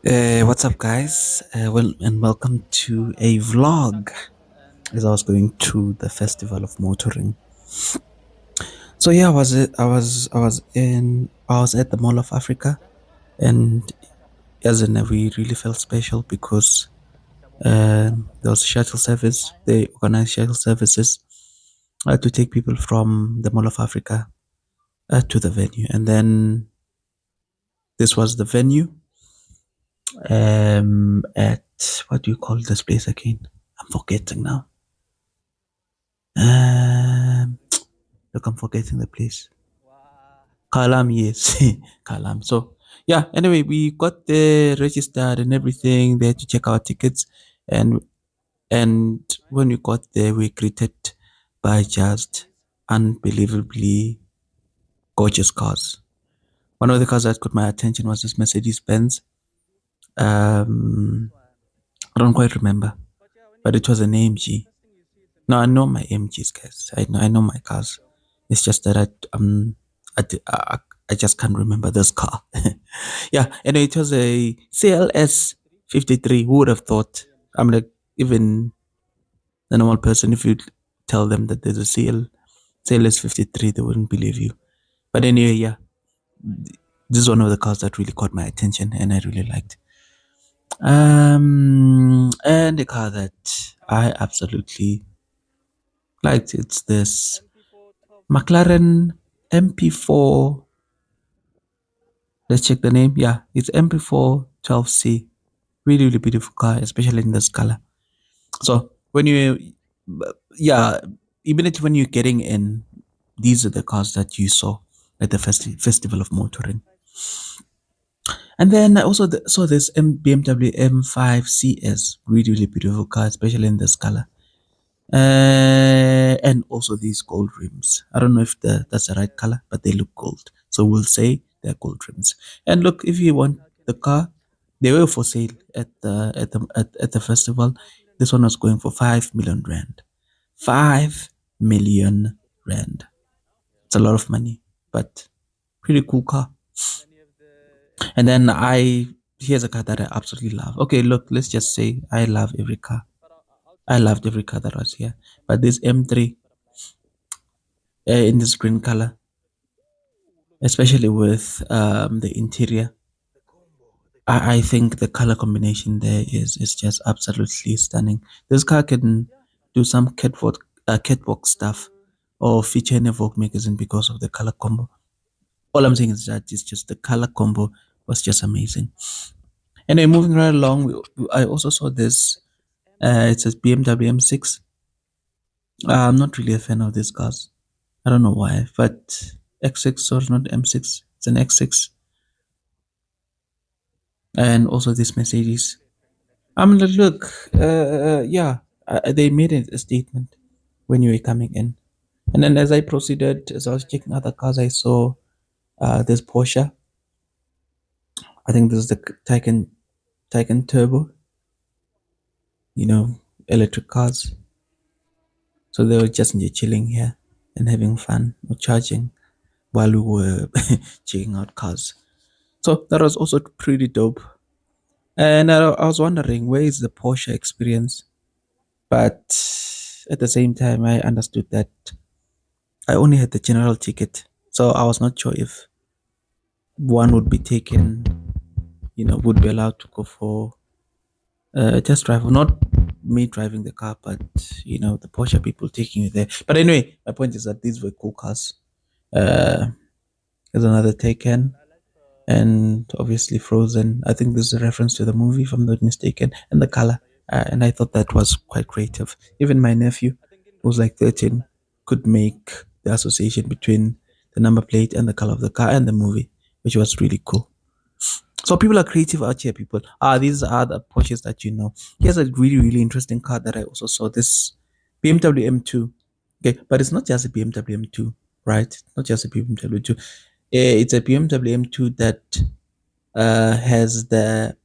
What's up, guys? Well, and welcome to a vlog. As I was going to the festival of motoring, so yeah, I was at the Mall of Africa, and as in we really felt special because there was shuttle service. They organized shuttle services to take people from the Mall of Africa to the venue, and then this was the venue. At what do you call this place again? I'm forgetting now. Um, Look, I'm forgetting the place. Kyalami, yes. Kyalami. So, yeah, anyway, we got there registered and everything. They had to check our tickets. And and when we got there, we greeted by just unbelievably gorgeous cars. One of the cars that caught my attention was this Mercedes Benz. Um, I don't quite remember, but it was an AMG. No, I know my AMGs, guys. I know my cars. It's just that I, di- I just can't remember this car. Yeah, and it was a CLS 53. Who would have thought? I'm like, even the normal person, if you tell them that there's a CLS 53, they wouldn't believe you. But anyway, yeah, this is one of the cars that really caught my attention and I really liked. And the car that I absolutely liked, it's this McLaren MP4. Let's check the name. Yeah, it's MP4 12C. Really, really beautiful car, especially in this color. So when yeah, even when you're getting in, these are the cars that you saw at the festival of motoring. And then I also saw this BMW M5 CS, really, really beautiful car, especially in this color. And also these gold rims. I don't know if that's the right color, but they look gold. So we'll say they're gold rims. And look, if you want the car, they were for sale at the festival. This one was going for 5 million rand. 5 million rand. It's a lot of money, but pretty cool car. And then here's a car that I absolutely love. Okay, look, let's just say I love every car. I loved every car that was here. But this M3 in this green color, especially with the interior. I think the color combination there is just absolutely stunning. This car can do some catwalk stuff or feature in a Vogue magazine because of the color combo. All I'm saying is that it's just the color combo was just amazing. Anyway, moving right along, I also saw this. It says BMW M6. I'm not really a fan of these cars. I don't know why, but X6 or not M6. It's an X6, and also this Mercedes. I'm like, look, yeah, they made a statement when you were coming in, and then as I proceeded, as I was checking other cars, I saw this Porsche. I think this is the Taycan Turbo. You know, electric cars. So they were just chilling here and having fun or charging while we were checking out cars. So that was also pretty dope. And I was wondering, where is the Porsche experience? But at the same time, I understood that I only had the general ticket. So I was not sure if one would be taken, would be allowed to go for test drive. Not me driving the car, but, the Porsche people taking you there. But anyway, my point is that these were cool cars. Uh, there's another Taycan and obviously Frozen. I think this is a reference to the movie, if I'm not mistaken, and the color. And I thought that was quite creative. Even my nephew, who was like 13, could make the association between the number plate and the color of the car and the movie, which was really cool. So people are creative out here, people. These are the Porsches that you know. Here's a really, really interesting car that I also saw. This BMW M2. Okay, but it's not just a BMW M2, right? It's not just a BMW 2. It's a BMW M2 that has the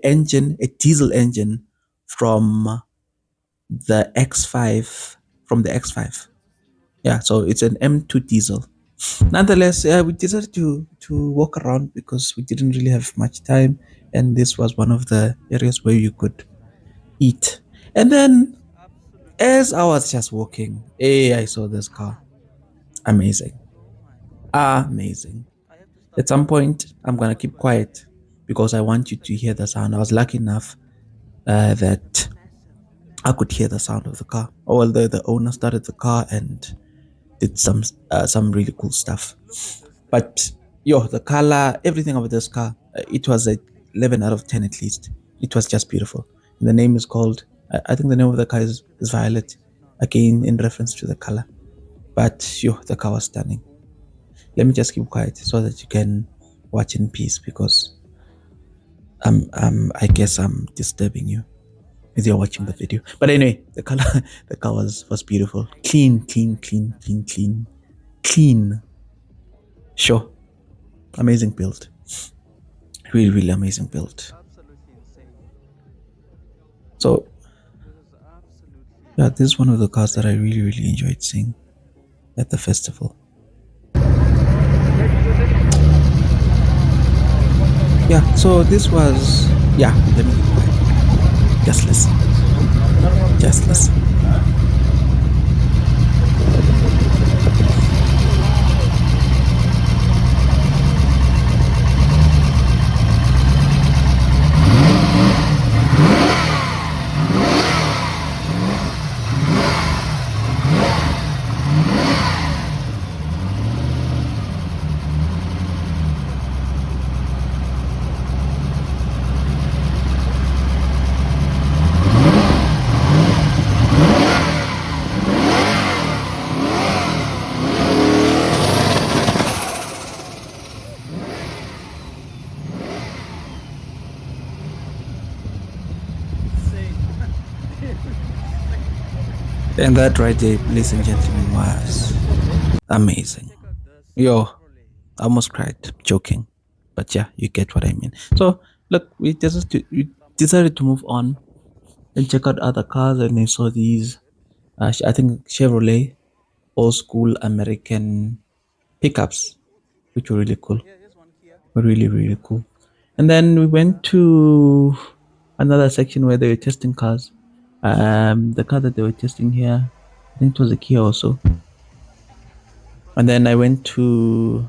engine, a diesel engine from the X5, from the X5. Yeah, so it's an M2 diesel. Nonetheless, we decided to walk around because we didn't really have much time, and this was one of the areas where you could eat. And then, as I was just walking, hey, I saw this car. Amazing, amazing. At some point, I'm gonna keep quiet because I want you to hear the sound. I was lucky enough that I could hear the sound of the car. Although the owner started the car and did some really cool stuff. But yo, the color, everything about this car, it was a 11 out of 10 at least. It was just beautiful. And the name is called, I think the name of the car is Violet, again in reference to the color. But yo, the car was stunning. Let me just keep quiet so that you can watch in peace because I guess I'm disturbing you as you're watching the video. But anyway, the color, the car was beautiful, clean, clean, clean, clean, clean, clean. Sure, amazing build, really, really amazing build. So yeah, this is one of the cars that I really, really enjoyed seeing at the festival. Yeah, so this was yeah. Let me keep quiet. Just listen. Just listen. And that right there, ladies and gentlemen, was amazing. Yo, I almost cried, joking, but yeah, you get what I mean. So look, we decided to move on and check out other cars, and I saw these. I think Chevrolet old school American pickups, which were really cool. Were really really cool. And then we went to another section where they were testing cars. The car that they were testing here, I think it was a Kia also. And then I went to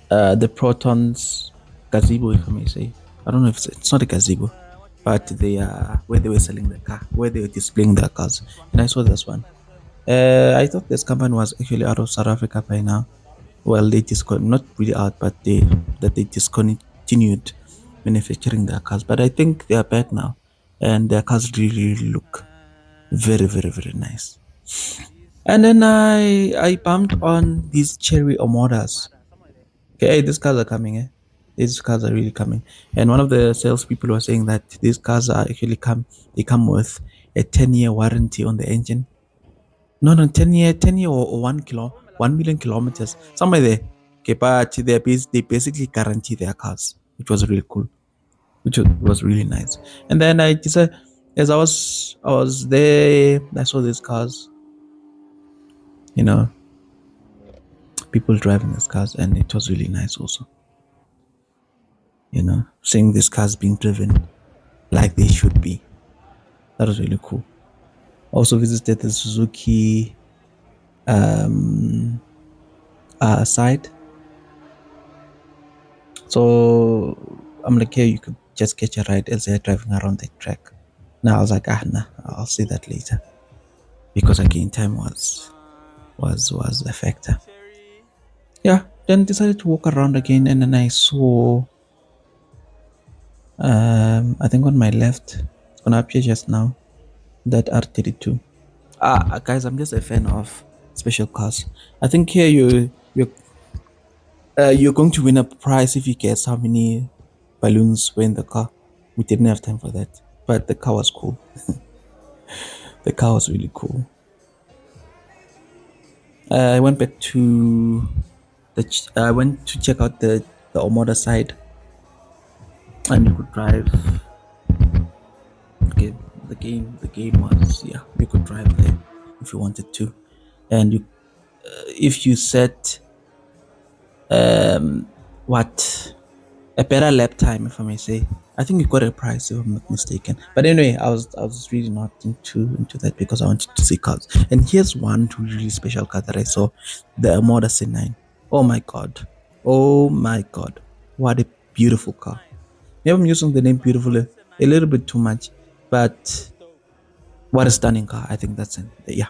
the Protons gazebo, if I may say. I don't know if it's not a gazebo, but they are where they were selling the car, where they were displaying their cars. And I saw this one. I thought this company was actually out of South Africa by now. Well, they not really out, but they discontinued manufacturing their cars. But I think they are back now, and their cars really, really look very, very, very nice. And then I bumped on these cherry omodas. Okay, hey, these cars are coming. These cars are really coming. And one of the salespeople was saying that these cars are actually they come with a 10-year warranty on the engine. No, no, 10 year or 1 million kilometers, somewhere there. Okay, but they basically guarantee their cars, which was really cool, was really nice. And then I decided, as I was there, I saw these cars, you know, people driving these cars, and it was really nice also, seeing these cars being driven like they should be. That was really cool. Also visited the Suzuki side. So I'm like, hey, you could just catch a ride as they're driving around the track. Now I was like, nah, I'll see that later because again, time was a factor. Yeah, then decided to walk around again, and then I saw, I think on my left, it's gonna appear just now, that R32. Guys, I'm just a fan of special cars. I think here you're going to win a prize if you guess how many balloons were in the car. We didn't have time for that, but the car was cool. The car was really cool. I went back to I went to check out the Omoda side, and you could drive. Okay, the game was, yeah, you could drive there if you wanted to, and if you set what a better lap time, if I may say. I think you got a prize, if I'm not mistaken. But anyway, I was really not into that because I wanted to see cars. And here's one really special car that I saw, the Moda C9. Oh my god, oh my god, what a beautiful car! Maybe I'm using the name beautiful a little bit too much, but what a stunning car! I think that's it. Yeah.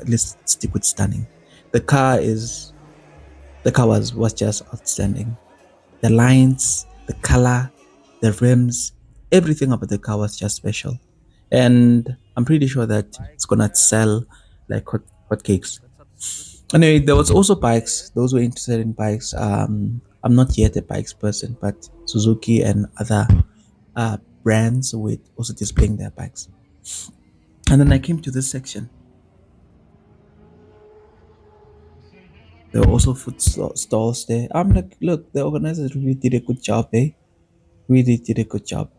Let's stick with stunning. The car is the car was just outstanding. The lines, the color, the rims, everything about the car was just special. And I'm pretty sure that it's gonna sell like hotcakes. Anyway, there was also bikes. Those who were interested in bikes. I'm not yet a bikes person, but Suzuki and other brands were also displaying their bikes. And then I came to this section. There were also food stalls there. I'm like, look, the organizers really did a good job, eh? Really did a good job.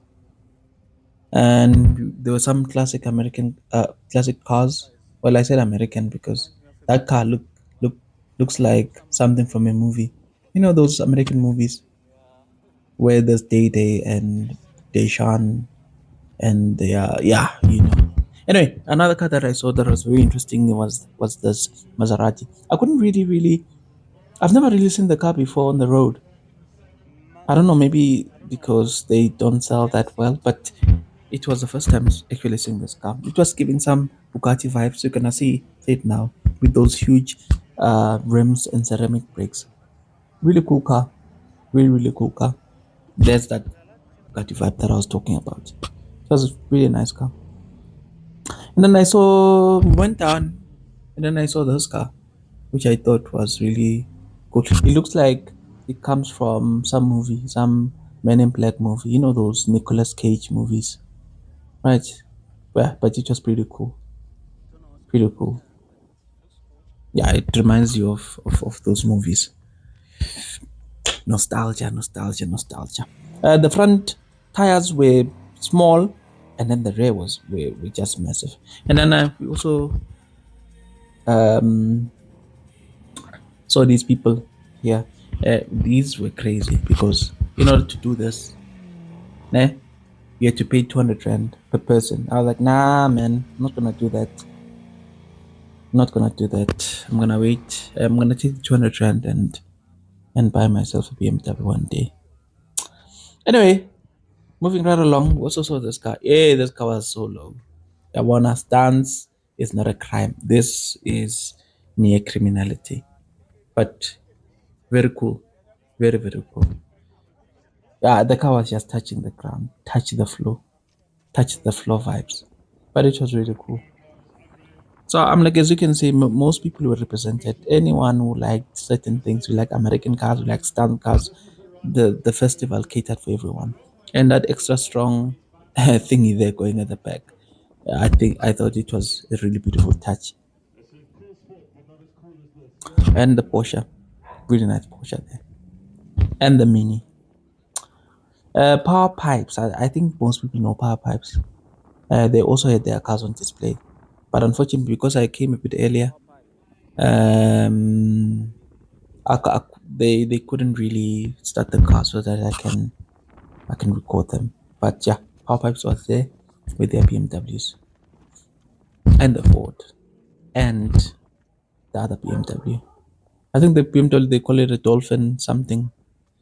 And there were some classic cars. Well, I said American because that car look looks like something from a movie. You know those American movies where there's Day Day and Deshaun and they are, yeah, you know. Anyway, another car that I saw that was very interesting was this Maserati. I couldn't really I've never really seen the car before on the road. I don't know, maybe because they don't sell that well, but it was the first time actually seeing this car. It was giving some Bugatti vibes. You can see it now with those huge rims and ceramic brakes. Really cool car. Really cool car. There's that Bugatti vibe that I was talking about. It was a really nice car. And then I saw went down, and then I saw this car, which I thought was really cool. It looks like it comes from some movie, some Men in Black movie. You know those Nicolas Cage movies, right? But it was pretty cool. Pretty cool. Yeah, it reminds you of those movies. Nostalgia. The front tires were small, and then the rear were just massive. And then we also um, saw these people here. These were crazy because in order to do this, nah, you had to pay 200 rand per person. I was like, nah, man, I'm not gonna do that. I'm not gonna do that. I'm gonna wait. I'm gonna take 200 rand and buy myself a BMW one day. Anyway, moving right along, we also saw this car. Yeah, this car was so low. I wanna stance is not a crime. This is near criminality. But very cool. Very cool. Yeah, the car was just touching the ground, touch the floor vibes. But it was really cool. So I'm like, as you can see, most people were represented. Anyone who liked certain things, who like American cars, who like stunt cars, the festival catered for everyone. And that extra strong thingy there going at the back, I thought it was a really beautiful touch. And the Porsche, really nice Porsche there, and the Mini. Power pipes. I think most people know power pipes. They also had their cars on display, but unfortunately, because I came a bit earlier, um, they couldn't really start the car so that I can record them. But yeah, Power Pipes was there with their BMWs and the Ford and the other BMW. I think the BMW they call it a Dolphin something.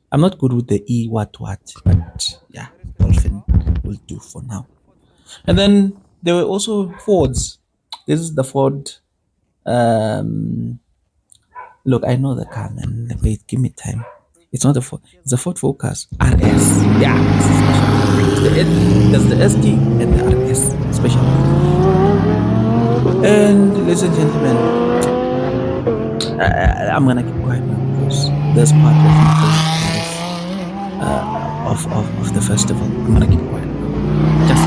I'm not good with the E what, but yeah, Dolphin will do for now. And then there were also Fords. This is the Ford. Um, Look, I know the car, man. Wait, give me time. It's not a Ford. It's a Ford Focus RS. Yeah, it's a special. There's the ST and the RS special. And ladies and gentlemen, I'm gonna keep quiet now because this part was not of the festival. I'm gonna keep quiet now.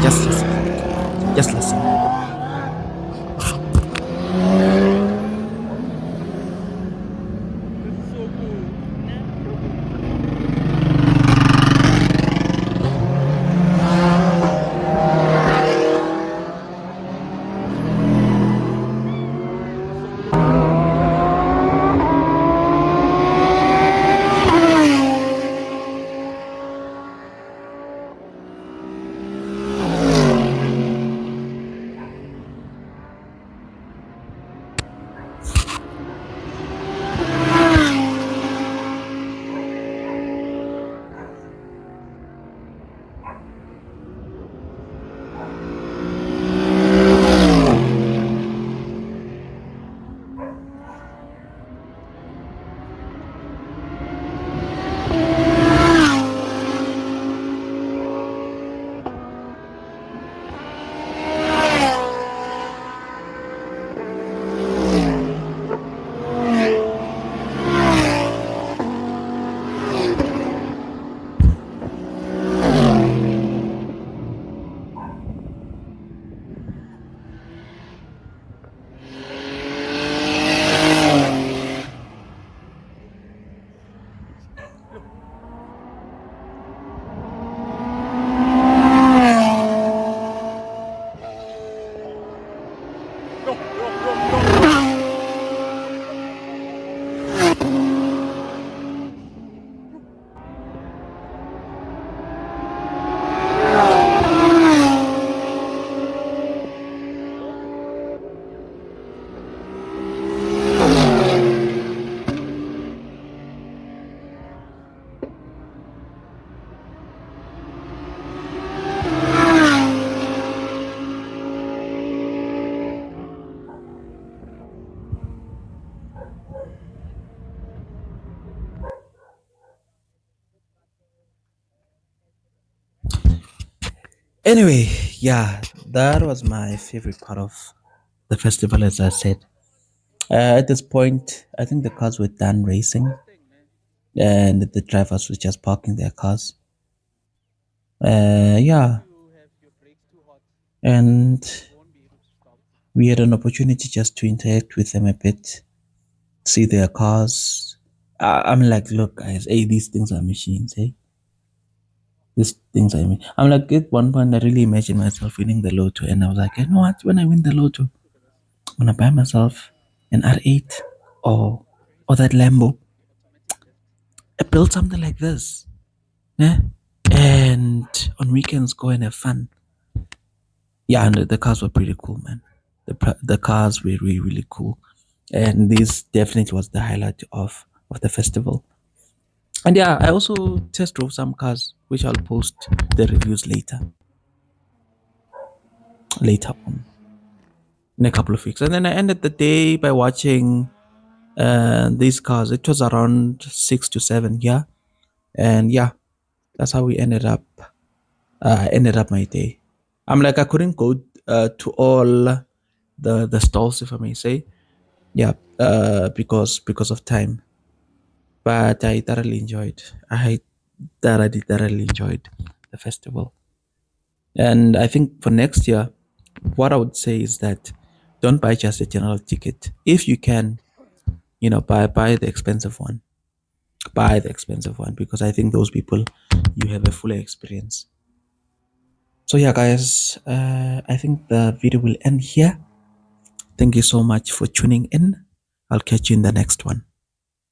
Just listen. Anyway, yeah, that was my favorite part of the festival, as I said. At this point, I think the cars were done racing, and the drivers were just parking their cars. Yeah, and we had an opportunity just to interact with them a bit, see their cars. I'm like, look, guys, hey, these things are machines, hey. These things I mean. I'm like, at one point, I really imagined myself winning the lotto, and I was like, you know what? When I win the lotto, I'm gonna buy myself an R8 or that Lambo. I build something like this, yeah, and on weekends go and have fun. Yeah, and the cars were pretty cool, man. The cars were really really cool, and this definitely was the highlight of the festival. And yeah, I also test drove some cars, which I'll post the reviews later on in a couple of weeks. And then I ended the day by watching these cars. It was around 6 to 7, yeah, and yeah, that's how we ended up my day. I'm like I couldn't go to all the stalls, if I may say, yeah, because of time. But I thoroughly enjoyed. Thoroughly enjoyed the festival. And I think for next year, what I would say is that don't buy just a general ticket. If you can, buy the expensive one. Buy the expensive one because I think those people you have a fuller experience. So yeah, guys, I think the video will end here. Thank you so much for tuning in. I'll catch you in the next one.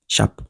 Sharp.